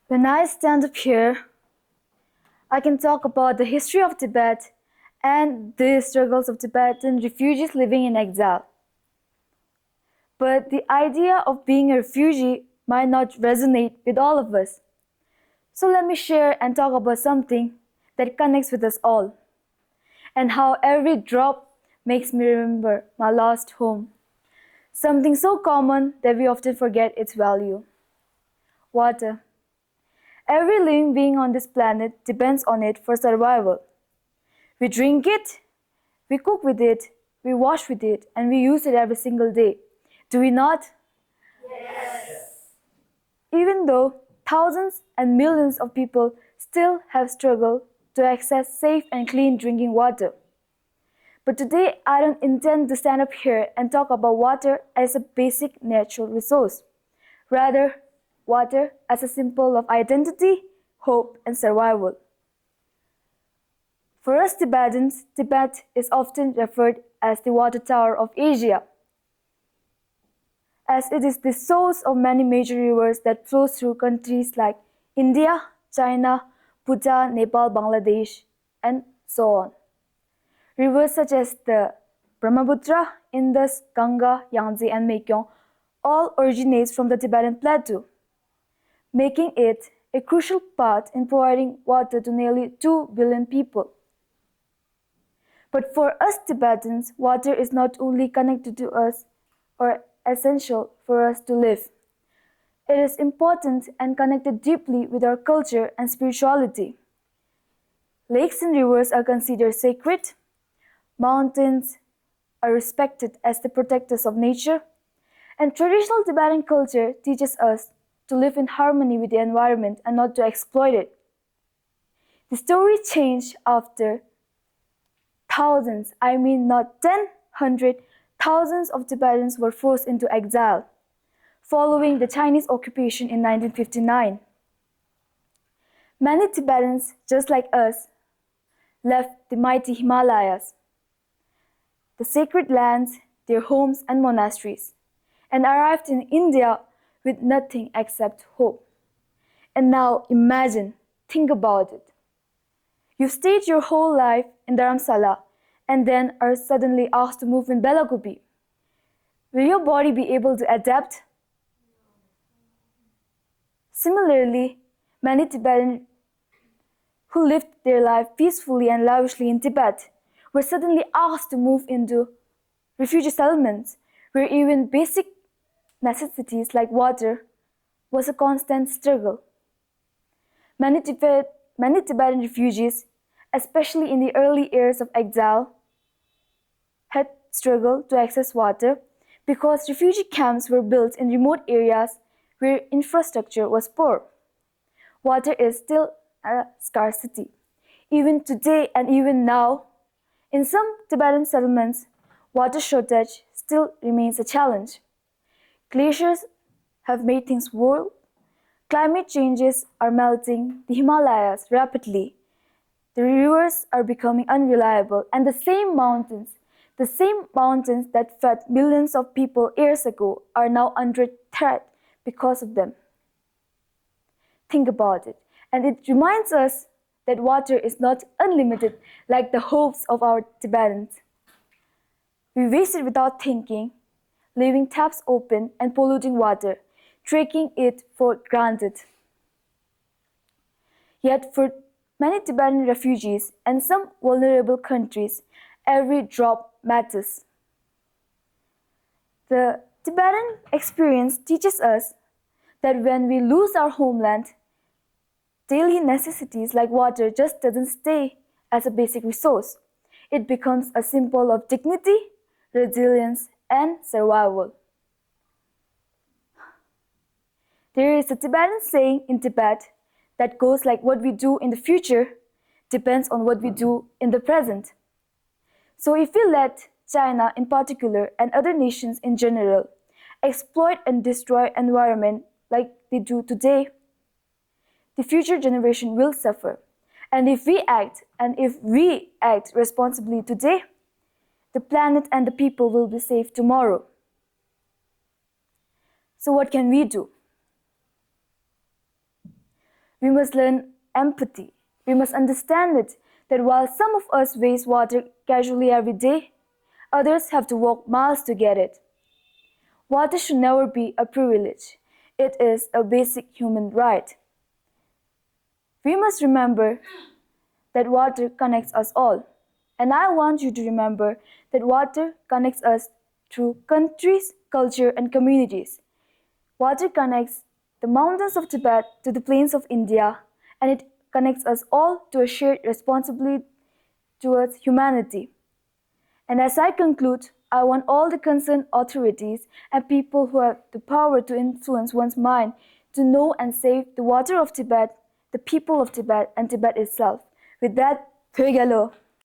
When I stand up here, I can talk about the history of Tibet and the struggles of Tibetan refugees living in exile. But the idea of being a refugee might not resonate with all of us. So let me share and talk about something that connects with us all, and how every drop makes me remember my lost home. Something so common that we often forget its value. Water. Every living being on this planet depends on it for survival. We drink it, we cook with it, we wash with it, and we use it every single day. Do we not? Even though thousands and millions of people still have struggled to access safe and clean drinking water. But today, I don't intend to stand up here and talk about water as a basic natural resource. Rather, water as a symbol of identity, hope, and survival. For us Tibetans, Tibet is often referred as the water tower of Asia, as it is the source of many major rivers that flow through countries like India, China, Bhutan, Nepal, Bangladesh, and so on. Rivers such as the Brahmaputra, Indus, Ganga, Yangtze, and Mekong all originate from the Tibetan plateau, making it a crucial part in providing water to nearly 2 billion people. But for us Tibetans, water is not only connected to us or essential for us to live. It is important and connected deeply with our culture and spirituality. Lakes and rivers are considered sacred. Mountains are respected as the protectors of nature. And traditional Tibetan culture teaches us to live in harmony with the environment and not to exploit it. The story changed after thousands, I mean not 10, 100, thousands of Tibetans were forced into exile following the Chinese occupation in 1959. Many Tibetans, just like us, left the mighty Himalayas, the sacred lands, their homes and monasteries, and arrived in India with nothing except hope. And now imagine, think about it. You've stayed your whole life in Dharamsala and then are suddenly asked to move in Belagobi. Will your body be able to adapt? Similarly, many Tibetans who lived their life peacefully and lavishly in Tibet were suddenly asked to move into refugee settlements where even basic necessities like water was a constant struggle. Many Tibetan refugees, especially in the early years of exile, had struggled to access water because refugee camps were built in remote areas where infrastructure was poor. Water is still a scarcity. Even today and even now, in some Tibetan settlements, water shortage still remains a challenge. Glaciers have made things worse. Climate changes are melting the Himalayas rapidly. The rivers are becoming unreliable, and the same mountains that fed millions of people years ago, are now under threat because of them. Think about it. And it reminds us that water is not unlimited like the hopes of our Tibetans. We waste it without thinking, leaving taps open and polluting water, taking it for granted. Yet for many Tibetan refugees and some vulnerable countries, every drop matters. The Tibetan experience teaches us that when we lose our homeland, daily necessities like water just doesn't stay as a basic resource. It becomes a symbol of dignity, resilience, and survival. There is a Tibetan saying in Tibet that goes like, what we do in the future depends on what we do in the present. So if we let China in particular and other nations in general exploit and destroy environment like they do today, the future generation will suffer. And if we act responsibly today, the planet and the people will be safe tomorrow. So what can we do? We must learn empathy. We must understand it that while some of us waste water casually every day, others have to walk miles to get it. Water should never be a privilege. It is a basic human right. We must remember that water connects us all. And I want you to remember that water connects us through countries, culture, and communities. Water connects the mountains of Tibet to the plains of India, and it connects us all to a shared responsibility towards humanity. And as I conclude, I want all the concerned authorities and people who have the power to influence one's mind to know and save the water of Tibet, the people of Tibet, and Tibet itself. With that, Pögelo.